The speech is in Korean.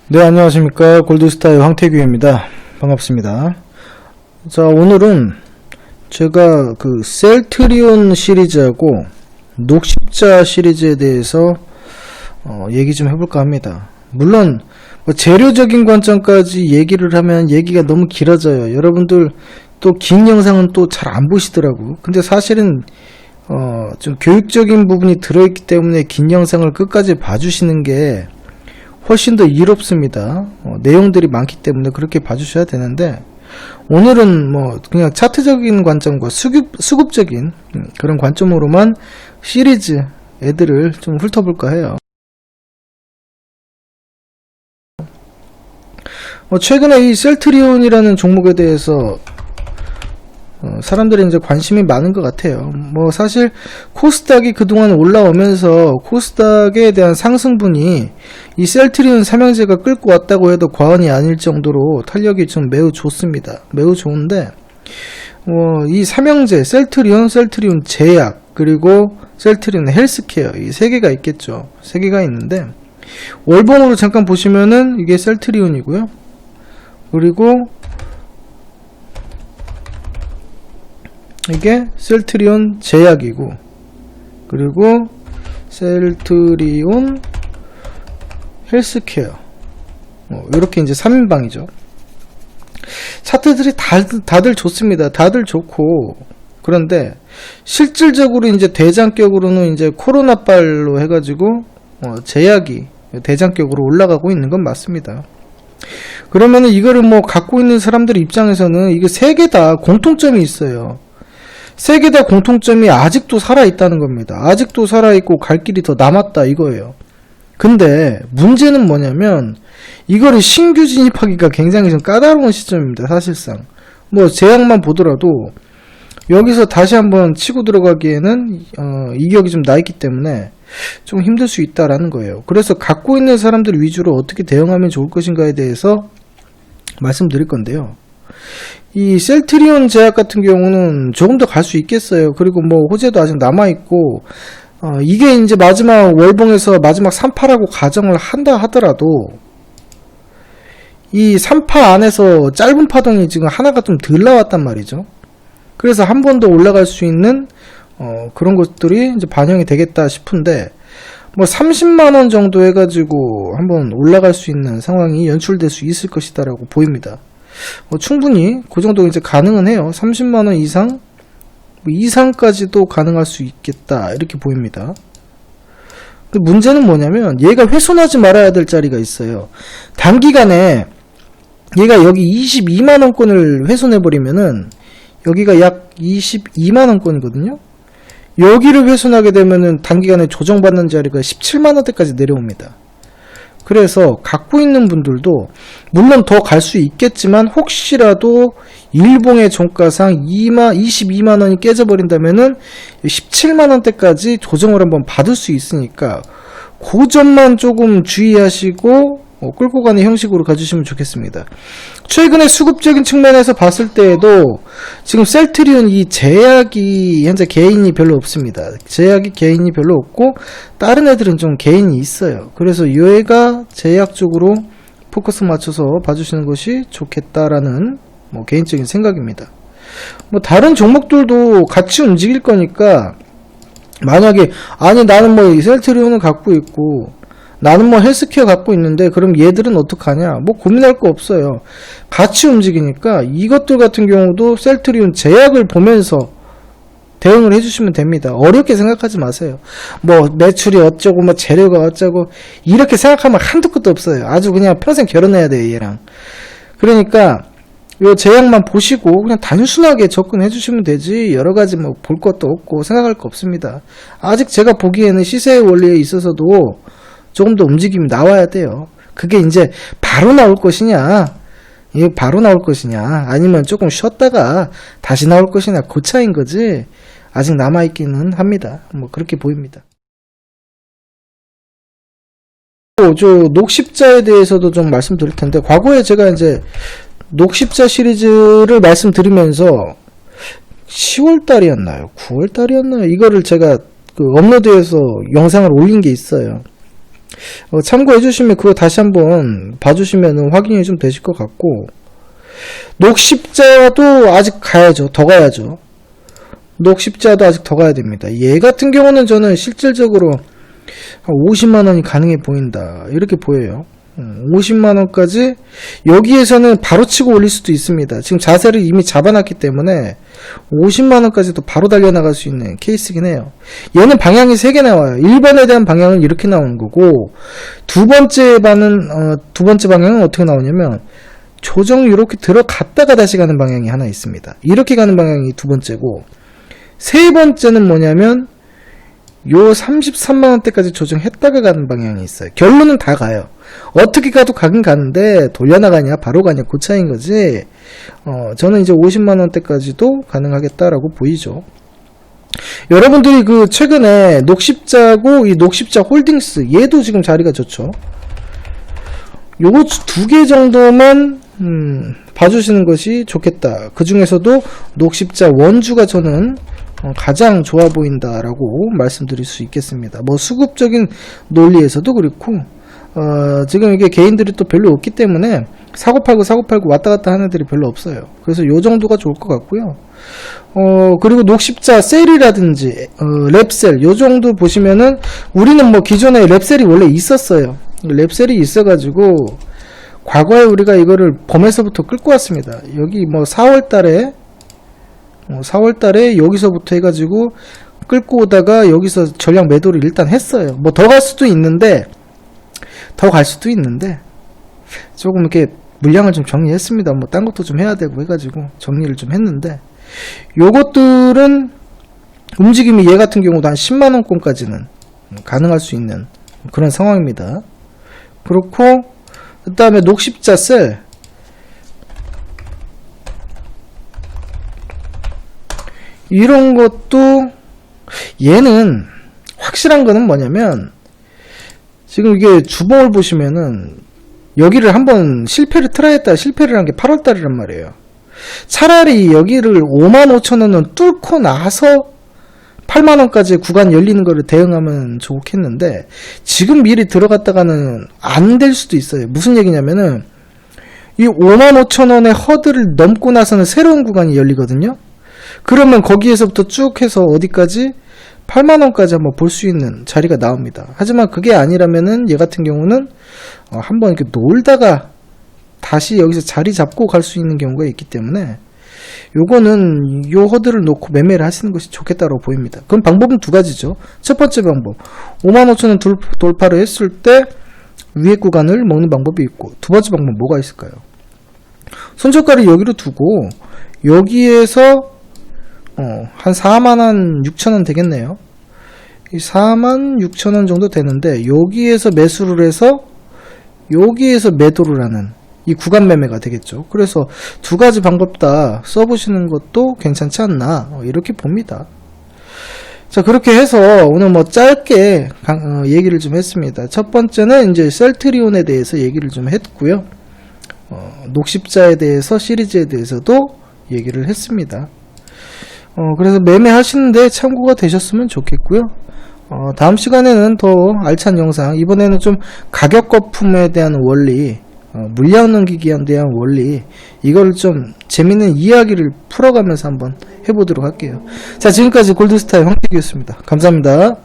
네, 안녕하십니까. 골드스타의 황태규입니다. 반갑습니다. 자, 오늘은 제가 그 셀트리온 시리즈하고 녹십자 시리즈에 대해서 얘기 좀 해볼까 합니다. 물론 뭐 재료적인 관점까지 얘기를 하면 얘기가 너무 길어져요. 여러분들 또 긴 영상은 또 잘 안 보시더라고. 근데 사실은 좀 교육적인 부분이 들어있기 때문에 긴 영상을 끝까지 봐주시는 게 훨씬 더 이롭습니다. 내용들이 많기 때문에 그렇게 봐주셔야 되는데, 오늘은 뭐 그냥 차트적인 관점과 수급적인 그런 관점으로만 시리즈 애들을 좀 훑어볼까 해요. 최근에 이 셀트리온이라는 종목에 대해서 사람들이 이제 관심이 많은 것 같아요. 뭐 사실 코스닥이 그동안 올라오면서 코스닥에 대한 상승분이 이 셀트리온 삼형제가 끌고 왔다고 해도 과언이 아닐 정도로 탄력이 좀 매우 좋습니다. 매우 좋은데 이 삼형제 셀트리온 제약, 그리고 셀트리온 헬스케어, 이 세 개가 있겠죠. 세 개가 있는데 월봉으로 잠깐 보시면은 이게 셀트리온이고요. 그리고 이게 셀트리온 제약이고, 그리고 셀트리온 헬스케어, 이렇게 이제 3인방이죠. 차트들이 다들 좋습니다. 다들 좋고, 그런데 실질적으로 이제 대장격으로는 이제 코로나빨로 해가지고 제약이 대장격으로 올라가고 있는 건 맞습니다. 그러면은 이거를 뭐 갖고 있는 사람들 입장에서는 이게 세 개 다 공통점이 있어요. 세 개 다 공통점이 아직도 살아있다는 겁니다. 아직도 살아있고 갈 길이 더 남았다 이거예요. 근데 문제는 뭐냐면 이거를 신규 진입하기가 굉장히 좀 까다로운 시점입니다. 사실상 뭐 제약만 보더라도 여기서 다시 한번 치고 들어가기에는 이격이 좀 나있기 때문에 좀 힘들 수 있다라는 거예요. 그래서 갖고 있는 사람들 위주로 어떻게 대응하면 좋을 것인가에 대해서 말씀드릴 건데요. 이 셀트리온 제약 같은 경우는 조금 더 갈 수 있겠어요. 그리고 뭐 호재도 아직 남아있고, 이게 이제 마지막 월봉에서 마지막 3파라고 가정을 한다 하더라도 이 3파 안에서 짧은 파동이 지금 하나가 좀 덜 나왔단 말이죠. 그래서 한 번 더 올라갈 수 있는 그런 것들이 이제 반영이 되겠다 싶은데, 뭐 30만원 정도 해가지고 한번 올라갈 수 있는 상황이 연출될 수 있을 것이다라고 보입니다. 충분히 그 정도 이제 가능은 해요. 30만원 이상, 이상까지도 가능할 수 있겠다 이렇게 보입니다. 근데 문제는 뭐냐면 얘가 훼손하지 말아야 될 자리가 있어요. 단기간에 얘가 여기 22만원권을 훼손해버리면은 여기가 약 22만원권이거든요. 여기를 훼손하게 되면은 단기간에 조정받는 자리가 17만원대까지 내려옵니다. 그래서 갖고 있는 분들도 물론 더 갈 수 있겠지만 혹시라도 일봉의 종가상 22만원이 깨져버린다면은 17만원대까지 조정을 한번 받을 수 있으니까 그 점만 조금 주의하시고 끌고 가는 형식으로 가주시면 좋겠습니다. 최근에 수급적인 측면에서 봤을 때에도 지금 셀트리온 이 제약이 현재 개인이 별로 없습니다. 제약이 개인이 별로 없고 다른 애들은 좀 개인이 있어요. 그래서 얘가 제약 쪽으로 포커스 맞춰서 봐주시는 것이 좋겠다라는 개인적인 생각입니다. 다른 종목들도 같이 움직일 거니까 만약에 아니 나는 뭐 셀트리온을 갖고 있고 나는 뭐 헬스케어 갖고 있는데 그럼 얘들은 어떡하냐, 뭐 고민할 거 없어요. 같이 움직이니까 이것들 같은 경우도 셀트리온 제약을 보면서 대응을 해주시면 됩니다. 어렵게 생각하지 마세요. 뭐 매출이 어쩌고 뭐 재료가 어쩌고 이렇게 생각하면 한두 끝도 없어요. 아주 그냥 평생 결혼해야 돼요 얘랑. 그러니까 요 제약만 보시고 그냥 단순하게 접근해 주시면 되지 여러가지 뭐 볼 것도 없고 생각할 거 없습니다. 아직 제가 보기에는 시세의 원리에 있어서도 조금 더 움직임이 나와야 돼요. 그게 이제 바로 나올 것이냐, 이게 바로 나올 것이냐, 아니면 조금 쉬었다가 다시 나올 것이냐, 그 차이인 거지, 아직 남아있기는 합니다. 뭐, 그렇게 보입니다. 저 녹십자에 대해서도 좀 말씀드릴 텐데, 과거에 제가 이제 녹십자 시리즈를 말씀드리면서 10월달이었나요? 9월달이었나요? 이거를 제가 업로드해서 영상을 올린 게 있어요. 참고해 주시면 그거 다시 한번 봐주시면 확인이 좀 되실 것 같고, 녹십자도 아직 가야죠. 더 가야죠. 녹십자도 아직 더 가야 됩니다. 얘 같은 경우는 저는 실질적으로 50만원이 가능해 보인다, 이렇게 보여요. 50만원까지 여기에서는 바로 치고 올릴 수도 있습니다. 지금 자세를 이미 잡아놨기 때문에 50만원까지도 바로 달려나갈 수 있는 케이스긴 해요. 얘는 방향이 3개 나와요. 1번에 대한 방향은 이렇게 나오는 거고, 두 번째 방향은 어떻게 나오냐면 조정이 이렇게 들어갔다가 다시 가는 방향이 하나 있습니다. 이렇게 가는 방향이 두 번째고, 세 번째는 뭐냐면 요 33만원대까지 조정했다가 가는 방향이 있어요. 결론은 다 가요. 어떻게 가도 가긴 가는데 돌려나가냐 바로 가냐 그 차이인 거지. 저는 이제 50만원대까지도 가능하겠다라고 보이죠. 여러분들이 그 최근에 녹십자고 이 녹십자 홀딩스, 얘도 지금 자리가 좋죠. 요거 2개 정도만 봐주시는 것이 좋겠다. 그 중에서도 녹십자 원주가 저는 가장 좋아 보인다라고 말씀드릴 수 있겠습니다. 뭐 수급적인 논리에서도 그렇고, 지금 이게 개인들이 또 별로 없기 때문에 사고팔고 왔다 갔다 하는 애들이 별로 없어요. 그래서 요 정도가 좋을 것 같고요. 그리고 녹십자 셀이라든지 랩셀 요 정도 보시면은, 우리는 뭐 기존에 랩셀이 원래 있었어요. 랩셀이 있어가지고 과거에 우리가 이거를 범에서부터 끌고 왔습니다. 여기 뭐 4월달에 여기서부터 해가지고 끌고 오다가 여기서 전량 매도를 일단 했어요. 뭐 더 갈 수도 있는데 조금 이렇게 물량을 좀 정리했습니다. 뭐 딴 것도 좀 해야 되고 해가지고 정리를 좀 했는데, 요것들은 움직임이 얘 같은 경우도 한 10만원권까지는 가능할 수 있는 그런 상황입니다. 그렇고, 그 다음에 녹십자 셀, 이런 것도 얘는 확실한 거는 뭐냐면, 지금 이게 주봉을 보시면은 여기를 한번 실패를 한 게 8월달이란 말이에요. 차라리 여기를 55,000원을 뚫고 나서 8만원까지 구간 열리는 거를 대응하면 좋겠는데, 지금 미리 들어갔다가는 안 될 수도 있어요. 무슨 얘기냐면은 이 55,000원의 허들을 넘고 나서는 새로운 구간이 열리거든요. 그러면 거기에서부터 쭉 해서 어디까지 8만원까지 한번 볼 수 있는 자리가 나옵니다. 하지만 그게 아니라면은 얘 같은 경우는 한번 이렇게 놀다가 다시 여기서 자리 잡고 갈 수 있는 경우가 있기 때문에, 요거는 요 허들을 놓고 매매를 하시는 것이 좋겠다고 보입니다. 그럼 방법은 두 가지죠. 첫 번째 방법, 55,000원 돌파를 했을 때 위에 구간을 먹는 방법이 있고, 두 번째 방법 뭐가 있을까요? 손절가를 여기로 두고 여기에서 한 46,000원 되겠네요. 이 46,000원 정도 되는데, 여기에서 매수를 해서 여기에서 매도를 하는 이 구간 매매가 되겠죠. 그래서 두 가지 방법 다 써보시는 것도 괜찮지 않나, 이렇게 봅니다. 자, 그렇게 해서 오늘 뭐 짧게 얘기를 좀 했습니다. 첫 번째는 이제 셀트리온에 대해서 얘기를 좀 했고요. 녹십자에 대해서, 시리즈에 대해서도 얘기를 했습니다. 그래서 매매하시는데 참고가 되셨으면 좋겠고요. 다음 시간에는 더 알찬 영상, 이번에는 좀 가격 거품에 대한 원리, 물량 넘기기에 대한 원리, 이걸 좀 재밌는 이야기를 풀어가면서 한번 해보도록 할게요. 자, 지금까지 골드스타의 황태기였습니다. 감사합니다.